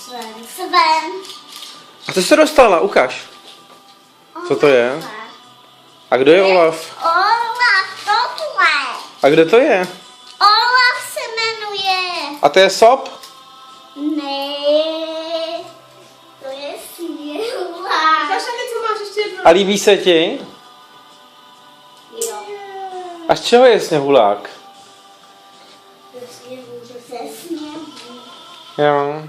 Sven. A co jsi dostala? Ukaž. Co to je? A kdo je Olaf? Olaf, tohle. A kdo to je? Olaf se jmenuje. A to je Sop? Ne, to je Sněhulák. Kaša, co máš ještě jedno? A líbí se ti? Jo. A z čeho je Sněhulák? Ze sněhu. Jo.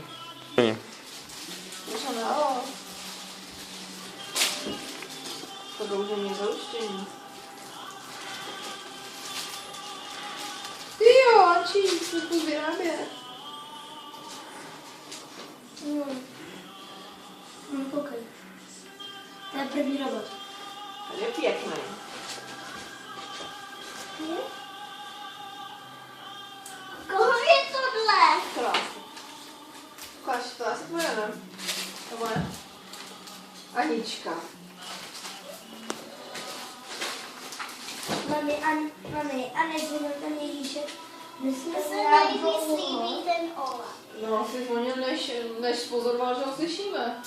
Prodloužení zaluštění. Ty jo, Ačí, co tu vyrábět? Koukej. To je první robot. To je pěkný. Koho je tohle? Krásný. Ukáž, to asi tvoje, ne? Tohle. Anička. Mami, a nezvěděl ten Ježíšek. My jsme se nejvíc líbí ten Olaf. No, jsi zvonil, než pozoroval, že ho slyšíme.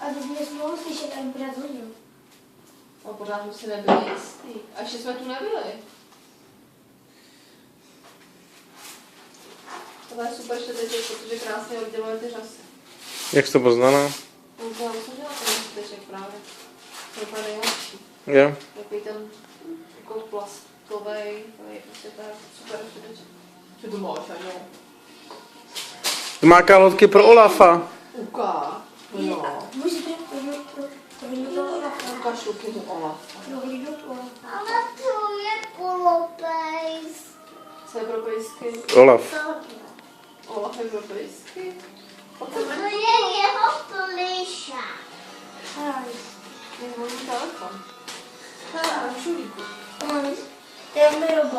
A když jsme spolu slyšeli, tak pořád zvonil. A pořád jsme si nebyli jistý. A ještě jsme tu nebyli. Tohle je super šteteček, protože krásně odděluje ty řasy. Jak jsi to poznala? No to já musím dělat ten šteteček právě. To je úplně nejlepší. Jo. Takový ten jako plastovej, to je prostě to je super šteteček. Co to máš, a jo? To má kalhotky pro Olafa. Uká. Jo. Můžete prohlídnout Olafa. Ukáž ruky mu Olaf. Prohlídnout Olafa. Ale to je polopejs. Co je pro pejsky? Olaf. Olaf je pro pejsky? To je jeho pliša. Je můj telefon. Hele, a na šulíku. To je můj robot.